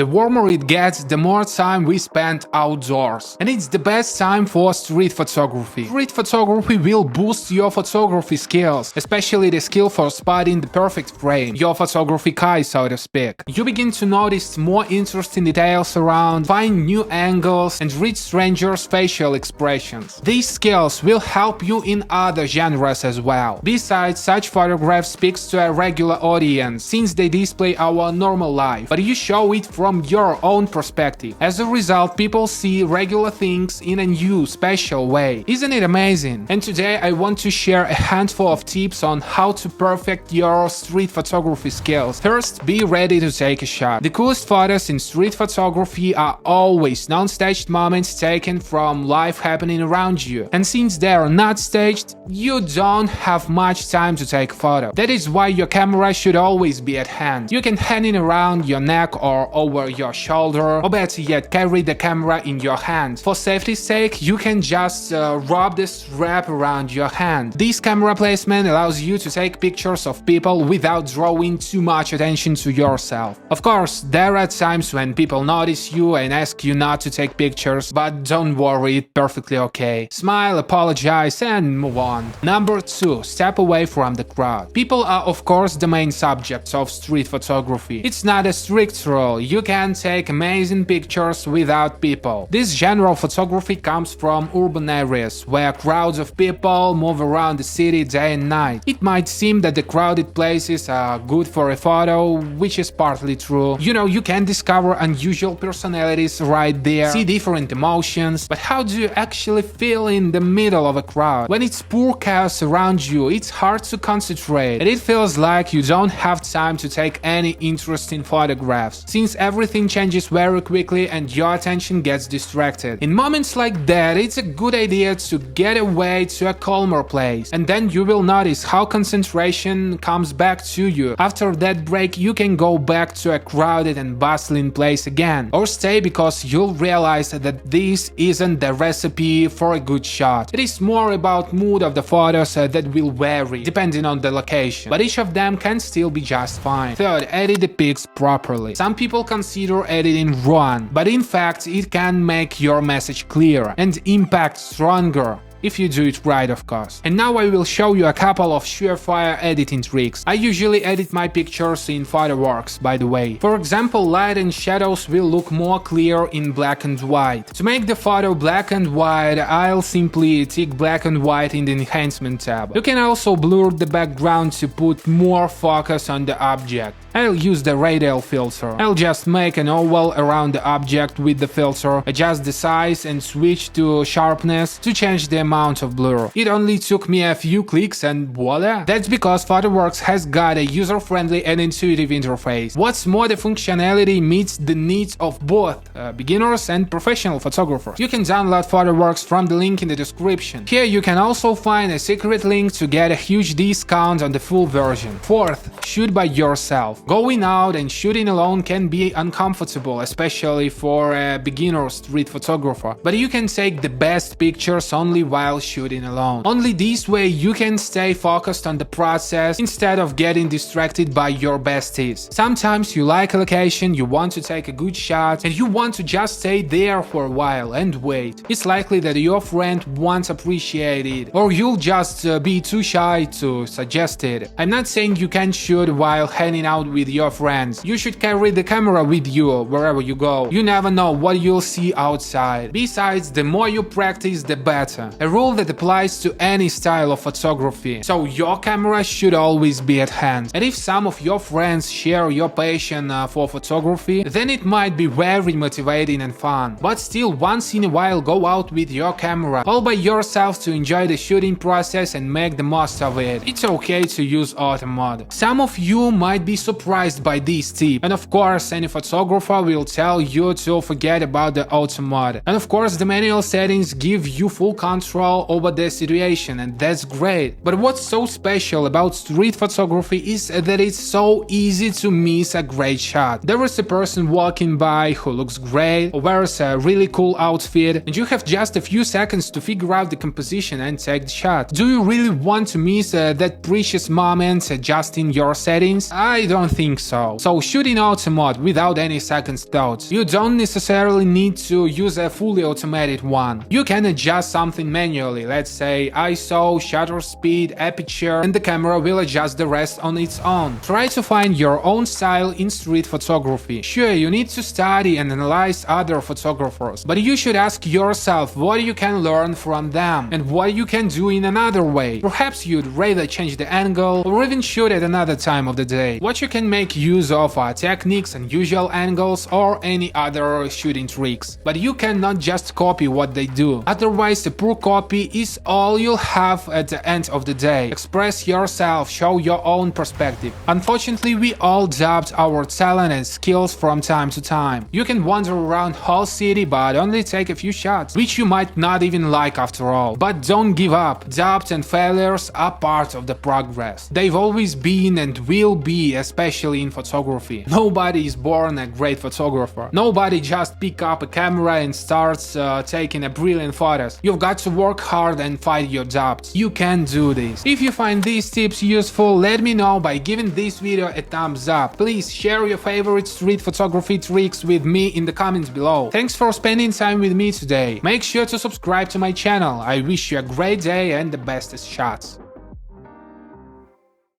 The warmer it gets, the more time we spend outdoors. And it's the best time for street photography. Street photography will boost your photography skills, especially the skill for spotting the perfect frame, your photography eye, so to speak. You begin to notice more interesting details around, find new angles, and read strangers' facial expressions. These skills will help you in other genres as well. Besides, such photographs speaks to a regular audience, since they display our normal life, but you show it from your own perspective. As a result, people see regular things in a new, special way. Isn't it amazing? And today I want to share a handful of tips on how to perfect your street photography skills. First, be ready to take a shot. The coolest photos in street photography are always non-staged moments taken from life happening around you. And since they are not staged, you don't have much time to take a photo. That is why your camera should always be at hand. You can hang it around your neck or over your shoulder, or better yet, carry the camera in your hand. For safety's sake, you can just wrap the strap around your hand. This camera placement allows you to take pictures of people without drawing too much attention to yourself. Of course, there are times when people notice you and ask you not to take pictures, but don't worry, it's perfectly okay. Smile, apologize, and move on. Number 2. Step away from the crowd. People are of course the main subjects of street photography. It's not a strict rule. You can take amazing pictures without people. This genre of photography comes from urban areas, where crowds of people move around the city day and night. It might seem that the crowded places are good for a photo, which is partly true. You can discover unusual personalities right there, see different emotions, but how do you actually feel in the middle of a crowd? When it's pure chaos around you, it's hard to concentrate, and it feels like you don't have time to take any interesting photographs, since everything changes very quickly and your attention gets distracted. In moments like that, it's a good idea to get away to a calmer place, and then you will notice how concentration comes back to you. After that break, you can go back to a crowded and bustling place again, or stay, because you'll realize that this isn't the recipe for a good shot. It is more about mood of the photos that will vary depending on the location, but each of them can still be just fine. Third, edit the pics properly. Some people consider editing wrong, but in fact it can make your message clearer and impact stronger. If you do it right, of course. And now I will show you a couple of surefire editing tricks. I usually edit my pictures in PhotoWorks, by the way. For example, light and shadows will look more clear in black and white. To make the photo black and white, I'll simply tick black and white in the enhancement tab. You can also blur the background to put more focus on the object. I'll use the radial filter. I'll just make an oval around the object with the filter, adjust the size and switch to sharpness to change the amount of blur. It only took me a few clicks and voila! That's because PhotoWorks has got a user-friendly and intuitive interface. What's more, the functionality meets the needs of both beginners and professional photographers. You can download PhotoWorks from the link in the description. Here you can also find a secret link to get a huge discount on the full version. Fourth, shoot by yourself. Going out and shooting alone can be uncomfortable, especially for a beginner street photographer, but you can take the best pictures only while shooting alone. Only this way you can stay focused on the process instead of getting distracted by your besties. Sometimes you like a location, you want to take a good shot, and you want to just stay there for a while and wait. It's likely that your friend won't appreciate it, or you'll just be too shy to suggest it. I'm not saying you can't shoot while hanging out with your friends. You should carry the camera with you wherever you go. You never know what you'll see outside. Besides, the more you practice, the better. A rule that applies to any style of photography. So your camera should always be at hand. And if some of your friends share your passion for photography, then it might be very motivating and fun. But still, once in a while, go out with your camera all by yourself to enjoy the shooting process and make the most of it. It's okay to use auto mode. Some of you might be surprised by this tip, and of course any photographer will tell you to forget about the auto mode. And of course the manual settings give you full control control over the situation, and that's great. But what's so special about street photography is that it's so easy to miss a great shot. There is a person walking by who looks great or wears a really cool outfit, and you have just a few seconds to figure out the composition and take the shot. Do you really want to miss that precious moment adjusting your settings? I don't think so. So shoot in auto mode without any second thoughts. You don't necessarily need to use a fully automated one. You can adjust something manually, let's say ISO, shutter speed, aperture, and the camera will adjust the rest on its own. Try to find your own style in street photography. Sure, you need to study and analyze other photographers, but you should ask yourself what you can learn from them and what you can do in another way. Perhaps you'd rather change the angle or even shoot at another time of the day. What you can make use of are techniques, unusual angles, or any other shooting tricks. But you cannot just copy what they do. Otherwise, a poor copy is all you'll have at the end of the day. Express yourself, show your own perspective. Unfortunately, we all doubt our talent and skills from time to time. You can wander around whole city but only take a few shots, which you might not even like after all. But don't give up. Doubt and failures are part of the progress. They've always been and will be, especially in photography. Nobody is born a great photographer. Nobody just pick up a camera and starts taking a brilliant photos. You've got to work hard and fight your doubts. You can do this. If you find these tips useful, let me know by giving this video a thumbs up. Please share your favorite street photography tricks with me in the comments below. Thanks for spending time with me today. Make sure to subscribe to my channel. I wish you a great day and the bestest shots.